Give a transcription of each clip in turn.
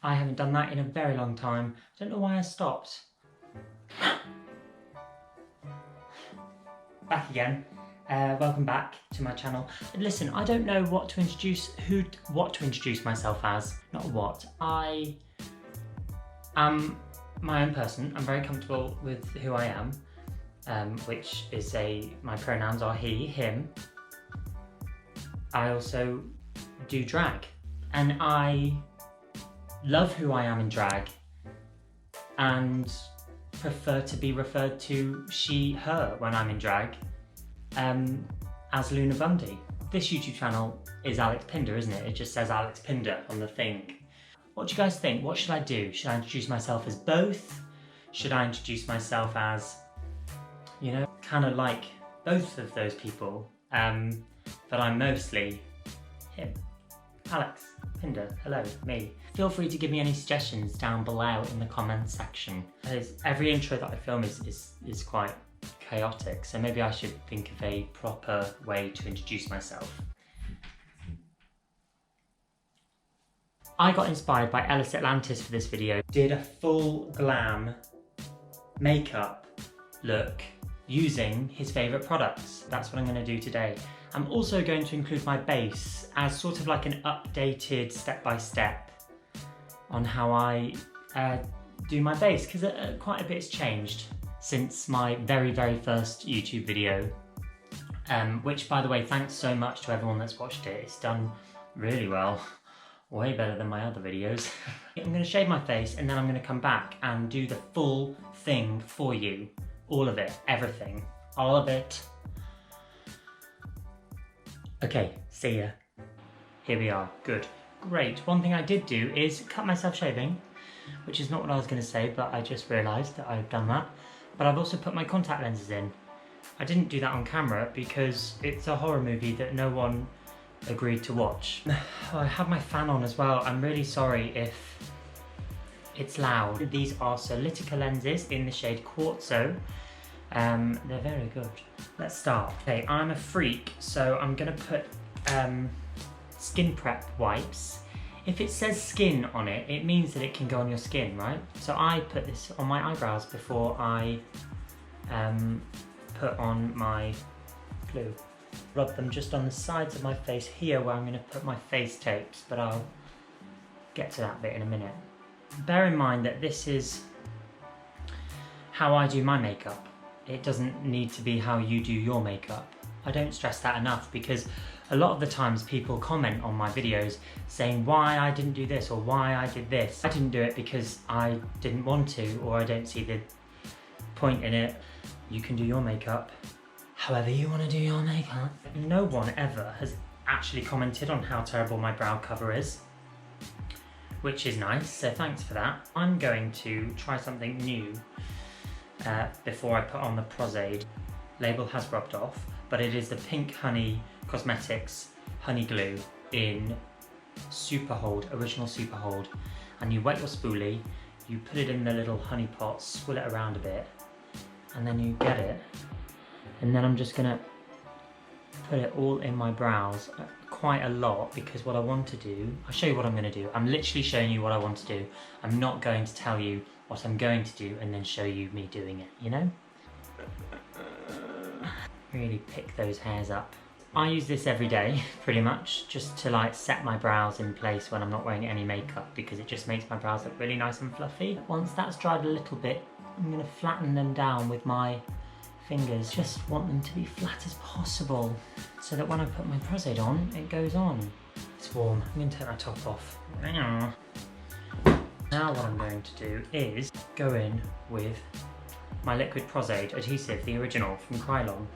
I haven't done that in a very long time. I don't know why I stopped. Back again. Welcome back to my channel. And listen, I don't know what to introduce myself as. Not what. I am my own person. I'm very comfortable with who I am, which is my pronouns are he, him. I also do drag, and I love who I am in drag and prefer to be referred to she, her when I'm in drag as Luna Bundy. This YouTube channel is Alex Pinder, isn't it? It just says Alex Pinder on the thing. What do you guys think? What should I do? Should I introduce myself as both? Should I introduce myself as, you know, kind of like both of those people, but I'm mostly him? Alex Pinder, hello, me. Feel free to give me any suggestions down below in the comments section. Every intro that I film is quite chaotic, so maybe I should think of a proper way to introduce myself. I got inspired by Ellis Atlantis for this video. Did a full glam makeup look using his favourite products. That's what I'm going to do today. I'm also going to include my base as sort of like an updated step-by-step on how I do my base, because quite a bit's changed since my very first YouTube video, which, by the way, thanks so much to everyone that's watched it. It's done really well, way better than my other videos. I'm going to shave my face and then I'm going to come back and do the full thing for you. All of it, everything, all of it. Okay, see ya. Here we are, good. Great, one thing I did do is cut myself shaving, which is not what I was going to say, but I just realised that I've done that. But I've also put my contact lenses in. I didn't do that on camera because it's a horror movie that no one agreed to watch. Oh, I have my fan on as well. I'm really sorry if it's loud. These are Solitica lenses in the shade Quartzo. They're very good. Let's start. Okay, I'm a freak, so I'm gonna put skin prep wipes. If it says skin on it, it means that it can go on your skin, right? So I put this on my eyebrows before I put on my glue. Rub them just on the sides of my face here where I'm gonna put my face tapes, but I'll get to that bit in a minute. Bear in mind that this is how I do my makeup. It doesn't need to be how you do your makeup. I don't stress that enough because a lot of the times people comment on my videos saying why I didn't do this or why I did this. I didn't do it because I didn't want to, or I don't see the point in it. You can do your makeup however you want to do your makeup. No one ever has actually commented on how terrible my brow cover is, which is nice, so thanks for that. I'm going to try something new before I put on the Prozaide. Label has rubbed off, but it is the Pink Honey Cosmetics Honey Glue in Super Hold, original Super Hold. And you wet your spoolie, you put it in the little honey pot, swirl it around a bit, and then you get it. And then I'm just gonna put it all in my brows, quite a lot, because what I want to do, I'll show you what I'm gonna do. I'm literally showing you what I want to do. I'm not going to tell you what I'm going to do and then show you me doing it, you know? Really pick those hairs up. I use this every day, pretty much, just to like set my brows in place when I'm not wearing any makeup, because it just makes my brows look really nice and fluffy. Once that's dried a little bit, I'm gonna flatten them down with my fingers. Just want them to be flat as possible, so that when I put my Prozaide on, it goes on. It's warm, I'm gonna take my top off. Now what I'm going to do is go in with my liquid Prozaide adhesive, the original from Kryolan,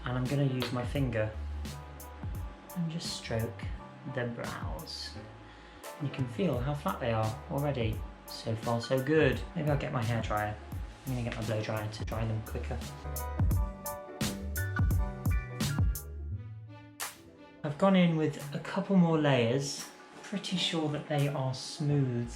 and I'm going to use my finger and just stroke the brows. And you can feel how flat they are already. So far so good. Maybe I'll get my hairdryer. I'm going to get my blow dryer to dry them quicker. I've gone in with a couple more layers. Pretty sure that they are smooth.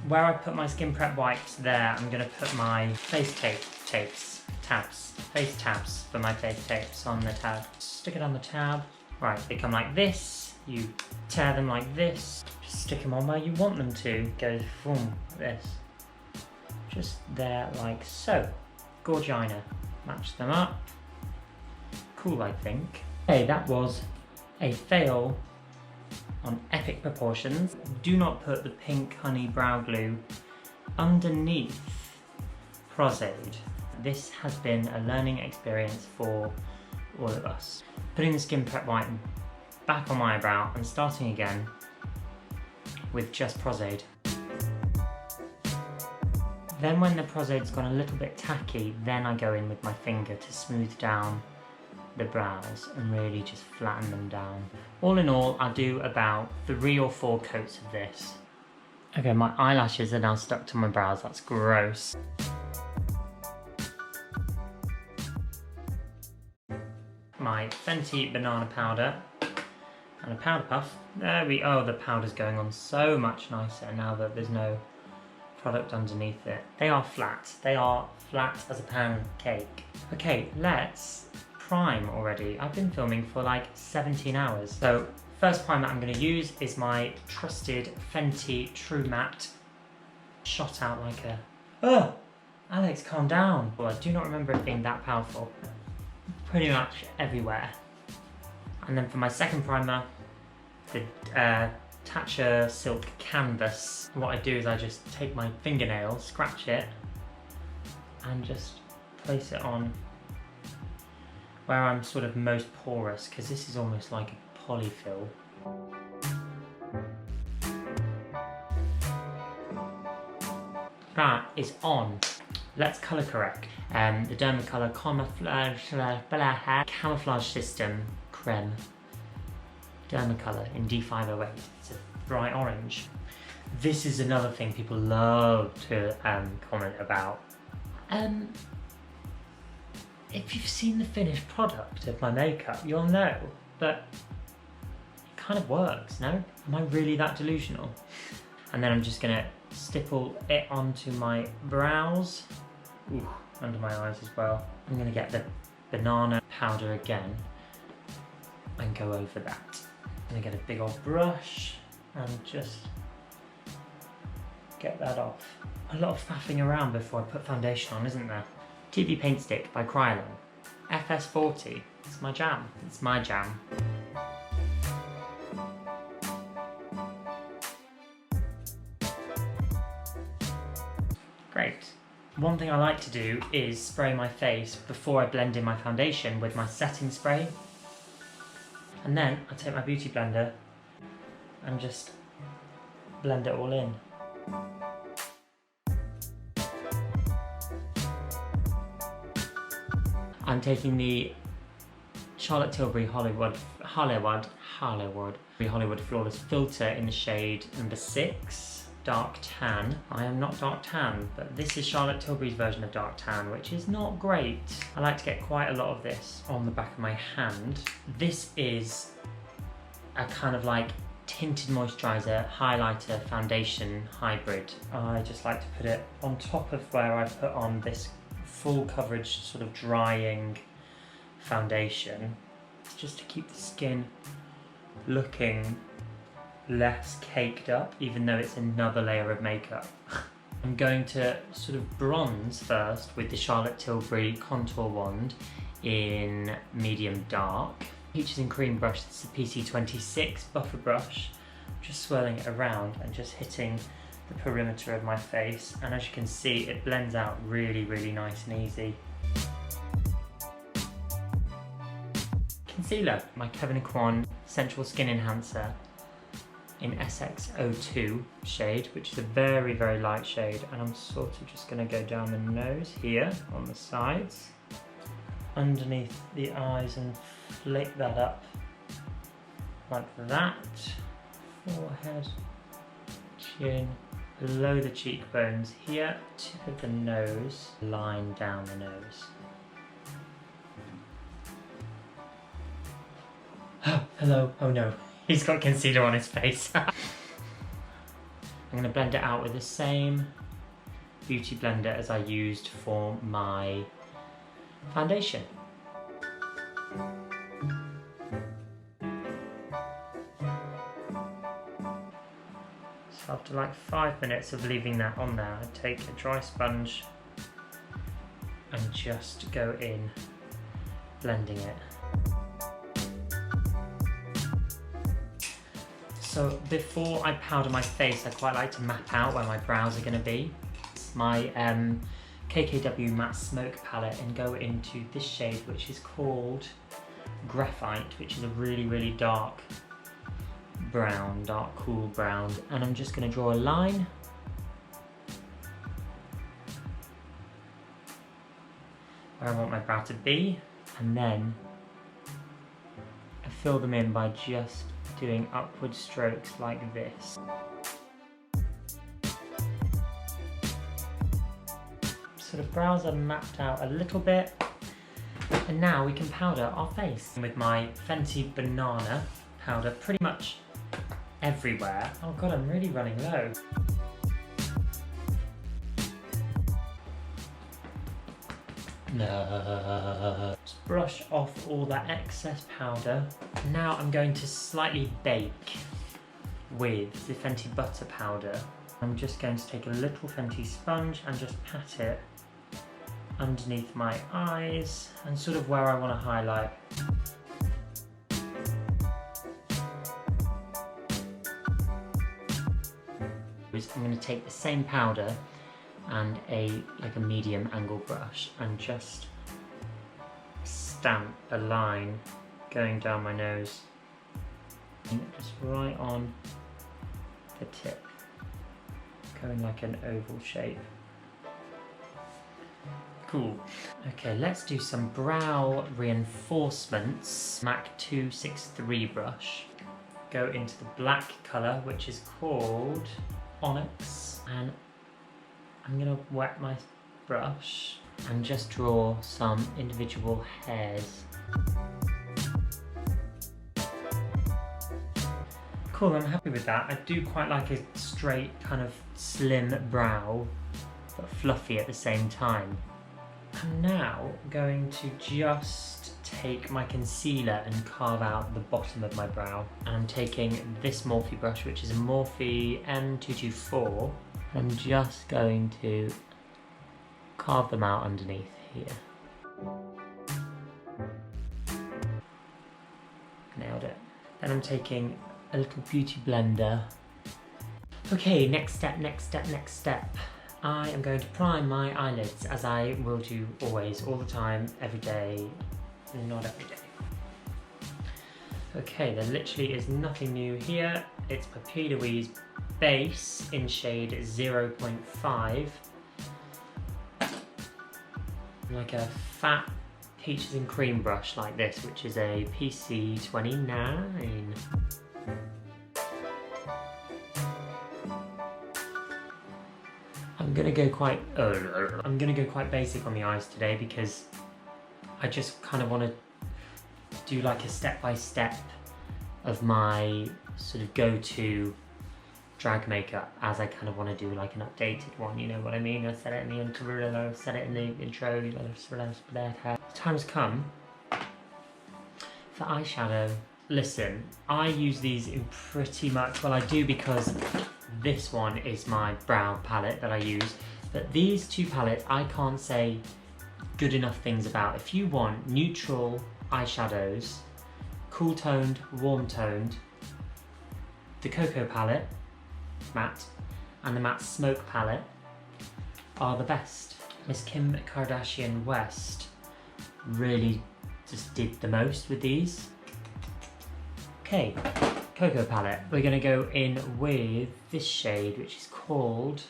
Where I put my skin prep wipes there, I'm going to put my face face tabs for my face tapes on the tab. Stick it on the tab. Right, they come like this. you tear them like this, just stick them on where you want them to, go boom, like this. Just there like so. Gorgina. Match them up. Cool, I think. Okay, that was a fail on epic proportions. Do not put the pink honey brow glue underneath Prozaide. This has been a learning experience for all of us. Putting the Skin Prep White back on my eyebrow and starting again with just Prozaide. Then when the Prozaide's gone a little bit tacky, then I go in with my finger to smooth down the brows and really just flatten them down. All in all, I'll do about 3 or 4 coats of this. Okay, my eyelashes are now stuck to my brows, that's gross. My Fenty banana powder and a powder puff. Oh, the powder's going on so much nicer now that there's no product underneath it. They are flat as a pancake. Okay, let's prime already. I've been filming for like 17 hours. So first primer I'm going to use is my trusted Fenty True Matte. Shot out like a... Oh! Alex, calm down. Well, I do not remember it being that powerful. Pretty much everywhere. And then for my second primer, the Tatcha Silk Canvas. What I do is I just take my fingernail, scratch it, and just place it on where I'm sort of most porous, because this is almost like a polyfill. That is on. Let's colour correct. The Dermacolour Camouflage System Creme. Dermacolour in D508. It's a bright orange. This is another thing people love to comment about. If you've seen the finished product of my makeup, you'll know that it kind of works, no? Am I really that delusional? And then I'm just gonna stipple it onto my brows. Ooh, under my eyes as well. I'm gonna get the banana powder again and go over that. I'm gonna get a big old brush and just get that off. A lot of faffing around before I put foundation on, isn't there? TV Paint Stick by Kryolan. FS40. It's my jam. It's my jam. Great. One thing I like to do is spray my face before I blend in my foundation with my setting spray. And then I take my beauty blender and just blend it all in. I'm taking the Charlotte Tilbury Hollywood Flawless Filter in the shade number 6, Dark Tan. I am not dark tan, but this is Charlotte Tilbury's version of dark tan, which is not great. I like to get quite a lot of this on the back of my hand. This is a kind of like tinted moisturiser, highlighter, foundation hybrid. I just like to put it on top of where I put on this full coverage sort of drying foundation, just to keep the skin looking less caked up, even though it's another layer of makeup. I'm going to sort of bronze first with the Charlotte Tilbury contour wand in medium dark. Peaches and cream brush, this is a PC26 buffer brush. Just swirling it around and just hitting the perimeter of my face, and as you can see it blends out really, really nice and easy. Concealer, my Kevyn Aucoin Sensual Skin Enhancer in SX02 shade, which is a very, very light shade, and I'm sort of just going to go down the nose here on the sides, underneath the eyes, and flick that up like that. Forehead, chin, below the cheekbones here, tip of the nose, line down the nose. Oh, hello. Oh no, he's got concealer on his face. I'm going to blend it out with the same beauty blender as I used for my foundation. So after like 5 minutes of leaving that on there, I take a dry sponge and just go in, blending it. So before I powder my face, I quite like to map out where my brows are going to be. My KKW Matte Smoke palette, and go into this shade which is called Graphite, which is a really, really dark brown, dark cool brown, and I'm just going to draw a line where I want my brow to be, and then I fill them in by just doing upward strokes like this. So the brows are mapped out a little bit, and now we can powder our face. With my Fenty Banana powder pretty much everywhere. Oh god, I'm really running low. No. Just brush off all that excess powder. Now I'm going to slightly bake with the Fenty Butter powder. I'm just going to take a little Fenty sponge and just pat it underneath my eyes and sort of where I want to highlight. I'm going to take the same powder and like a medium angle brush and just stamp a line going down my nose, just right on the tip, going like an oval shape. Cool. Okay, let's do some brow reinforcements. MAC 263 brush. Go into the black colour, which is called Onyx, and I'm gonna wet my brush and just draw some individual hairs. Cool, I'm happy with that. I do quite like a straight kind of slim brow, but fluffy at the same time. I'm now going to just take my concealer and carve out the bottom of my brow. And I'm taking this Morphe brush, which is a Morphe M224. I'm just going to carve them out underneath here. Nailed it. Then I'm taking a little beauty blender. Okay, next step. I am going to prime my eyelids, as I will do always, all the time, every day, not every day. Okay, there literally is nothing new here. It's my P.Louise Base in shade 0.5. Like a fat peaches and cream brush like this, which is a PC29. I'm gonna go quite basic on the eyes today because I just kind of want to do like a step-by-step of my sort of go-to drag makeup, as I kind of want to do like an updated one, you know what I mean? I said it in the intro, I said it in the intro, time's come for eyeshadow. Listen, I use these in pretty much, well I do because this one is my brow palette that I use, but these two palettes I can't say good enough things about. If you want neutral eyeshadows, cool toned, warm toned, the Cocoa palette, matte, and the matte Smoke palette are the best. Miss Kim Kardashian West really just did the most with these. Okay, Cocoa palette. We're gonna go in with this shade, which is called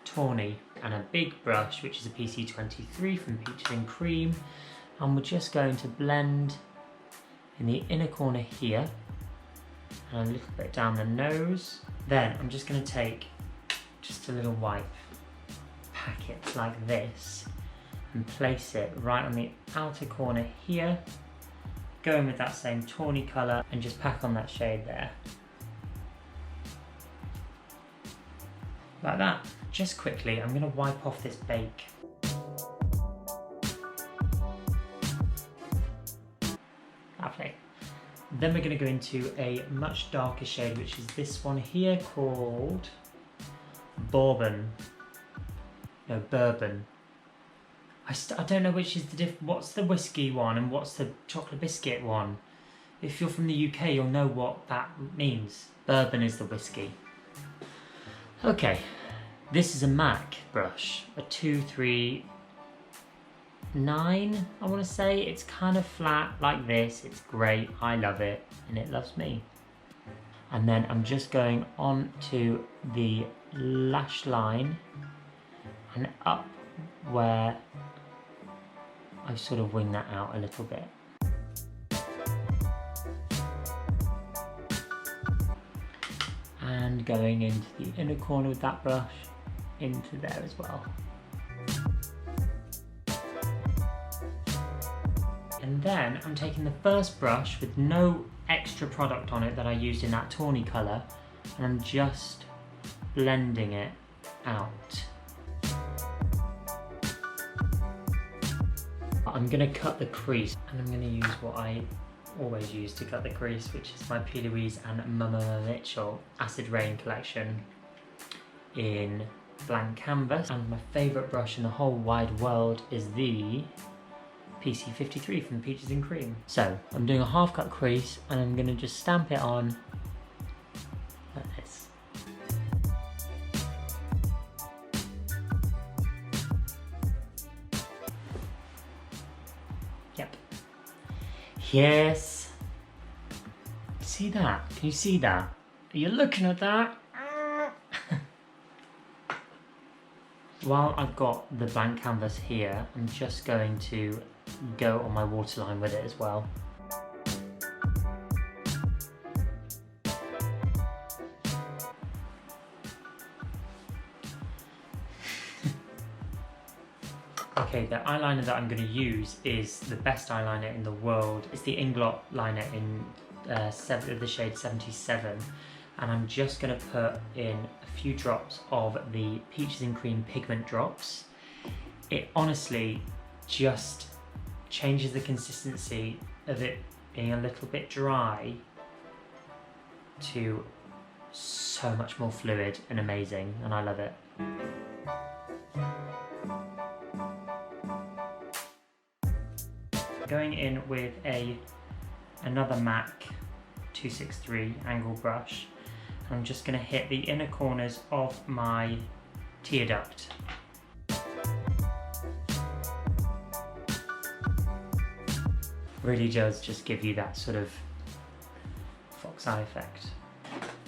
Tawny, and a big brush, which is a PC23 from Peaches and Cream, and we're just going to blend in the inner corner here and a little bit down the nose. Then I'm just going to take just a little wipe packet like this and place it right on the outer corner here, go in with that same tawny colour and just pack on that shade there. Like that. Just quickly, I'm going to wipe off this bake. Lovely. Then we're going to go into a much darker shade, which is this one here called Bourbon. No, Bourbon. I don't know which is what's the whiskey one and what's the chocolate biscuit one. If you're from the UK, you'll know what that means. Bourbon is the whiskey. Okay, this is a Mac brush, a 239, I want to say. It's kind of flat like this. It's great. I love it, and it loves me. And then I'm just going on to the lash line and up where I've sort of winged that out a little bit. And going into the inner corner with that brush, into there as well. And then I'm taking the first brush with no extra product on it that I used in that tawny colour, and I'm just blending it out. I'm going to cut the crease, and I'm going to use what I always use to cut the crease, which is my P.Louise and Mama Mitchell Acid Rain collection in blank canvas. And my favourite brush in the whole wide world is the PC53 from Peaches and Cream. So I'm doing a half cut crease, and I'm going to just stamp it on like this. Yep. Yes. See that? Can you see that? Are you looking at that? While I've got the blank canvas here, I'm just going to go on my waterline with it as well. Okay, the eyeliner that I'm going to use is the best eyeliner in the world. It's the Inglot liner in the shade 77, and I'm just going to put in a few drops of the Peaches and Cream pigment drops. It honestly just changes the consistency of it being a little bit dry to so much more fluid and amazing, and I love it. Going in with another MAC 263 angle brush, and I'm just going to hit the inner corners of my tear duct. Really does just give you that sort of fox eye effect.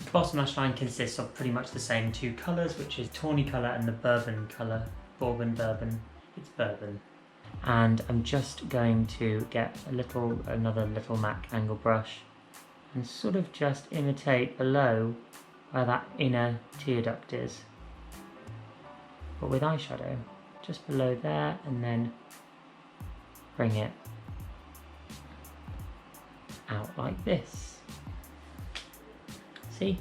The bottom lash line consists of pretty much the same two colours, which is tawny colour and the bourbon colour. Bourbon. It's bourbon. And I'm just going to get another little MAC angle brush and sort of just imitate below where that inner tear duct is, but with eyeshadow, just below there, and then bring it out like this. See?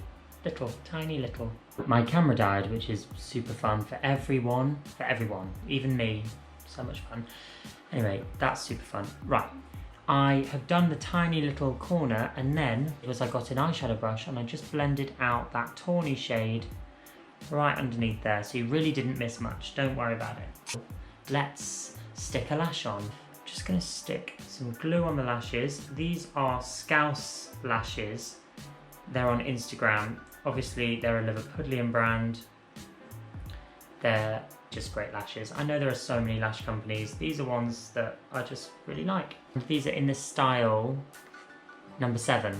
Tiny little. My camera died, which is super fun for everyone, even me. So much fun. Anyway, that's super fun. Right, I have done the tiny little corner, and then I got an eyeshadow brush and I just blended out that tawny shade right underneath there, so you really didn't miss much. Don't worry about it. Let's stick a lash on. Just gonna stick some glue on the lashes. These are Scouse lashes. They're on Instagram. Obviously, they're a Liverpudlian brand. They're just great lashes. I know there are so many lash companies. These are ones that I just really like. These are in the style number 7.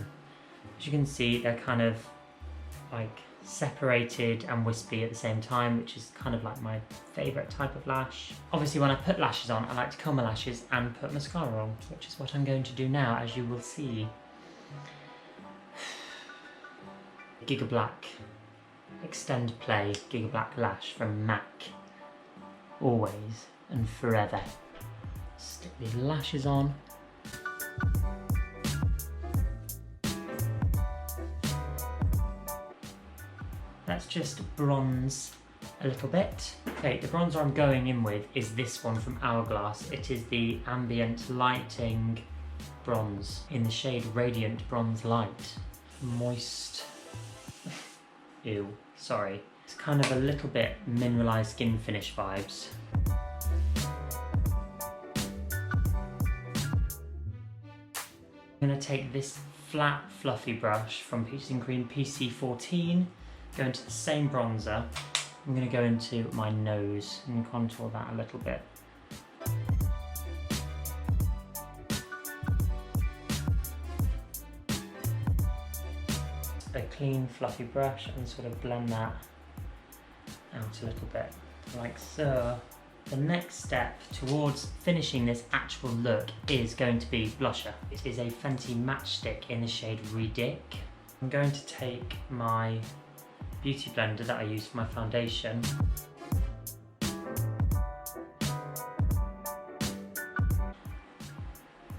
As you can see, they're kind of like separated and wispy at the same time, which is kind of like my favourite type of lash. Obviously, when I put lashes on, I like to curl my lashes and put mascara on, which is what I'm going to do now, as you will see. Giga Black Extend Play Giga Black Lash from MAC. Always and forever. Stick these lashes on. Let's just bronze a little bit. Okay, the bronzer I'm going in with is this one from Hourglass. It is the Ambient Lighting bronze in the shade Radiant Bronze Light. Moist. Ew, sorry. It's kind of a little bit mineralized skin finish vibes. I'm going to take this flat fluffy brush from Peaches and Cream PC14, go into the same bronzer. I'm going to go into my nose and contour that a little bit. A clean fluffy brush and sort of blend that out a little bit, like so. The next step towards finishing this actual look is going to be blusher. It is a Fenty Matchstick in the shade Ridic. I'm going to take my beauty blender that I use for my foundation.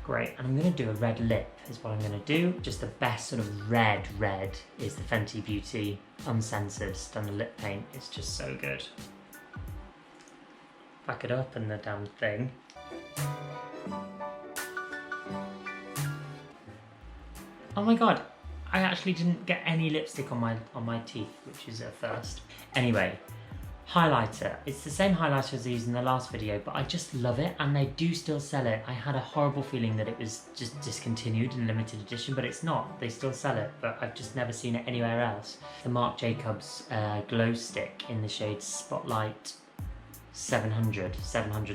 Great, and I'm going to do a red lip is what I'm going to do. Just the best sort of red is the Fenty Beauty Uncensored Stunner Lip Paint. It's just so good. Back it up in the damn thing. Oh my god, I actually didn't get any lipstick on my teeth, which is a first. Anyway, highlighter. It's the same highlighter as I used in the last video, but I just love it and they do still sell it. I had a horrible feeling that it was just discontinued in limited edition, but it's not. They still sell it, but I've just never seen it anywhere else. The Marc Jacobs glow stick in the shade Spotlight 700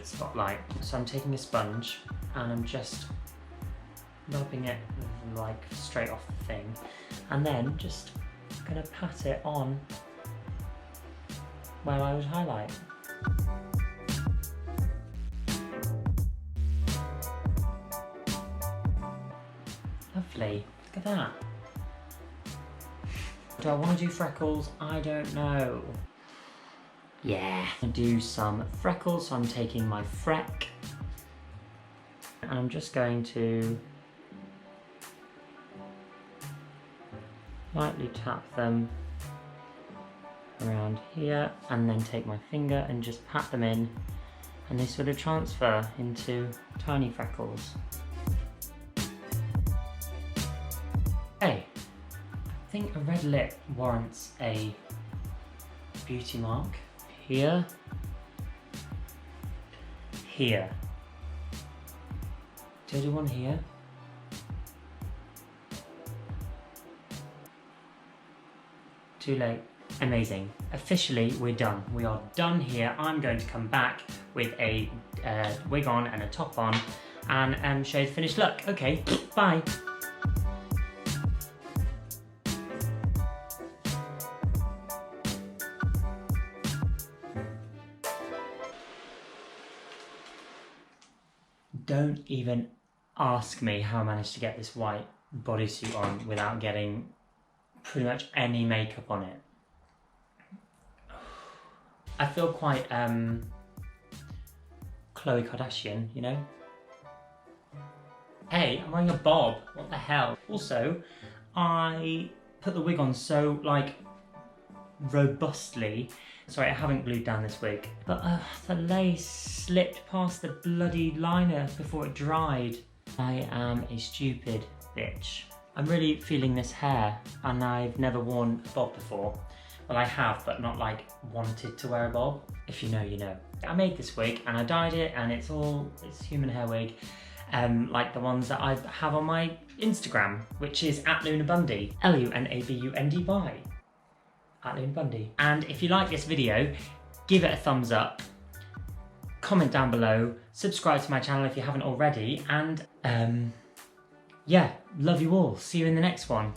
Spotlight. So I'm taking a sponge and I'm just rubbing it like straight off the thing, and then just gonna pat it on where I would highlight. Lovely, look at that. Do I want to do freckles? I don't know. Yeah, I'm gonna do some freckles, so I'm taking my Freck and I'm just going to lightly tap them around here and then take my finger and just pat them in, and they sort of transfer into tiny freckles. Hey, I think a red lip warrants a beauty mark. Here, here. Do I do one here? Too late. Amazing. Officially, we're done. We are done here. I'm going to come back with a wig on and a top on and show the finished look. Okay, bye. Don't even ask me how I managed to get this white bodysuit on without getting pretty much any makeup on it. I feel quite Khloe Kardashian, you know? Hey, I'm wearing a bob, what the hell? Also, I put the wig on so, like, robustly. Sorry, I haven't glued down this wig. But the lace slipped past the bloody liner before it dried. I am a stupid bitch. I'm really feeling this hair, and I've never worn a bob before. Well, I have, but not like wanted to wear a bob. If you know, you know. I made this wig and I dyed it, and it's human hair wig, like the ones that I have on my Instagram, which is @LunaBundy, LUNABUNDY, @LunaBundy. And if you like this video, give it a thumbs up, comment down below, subscribe to my channel if you haven't already, and yeah, love you all. See you in the next one.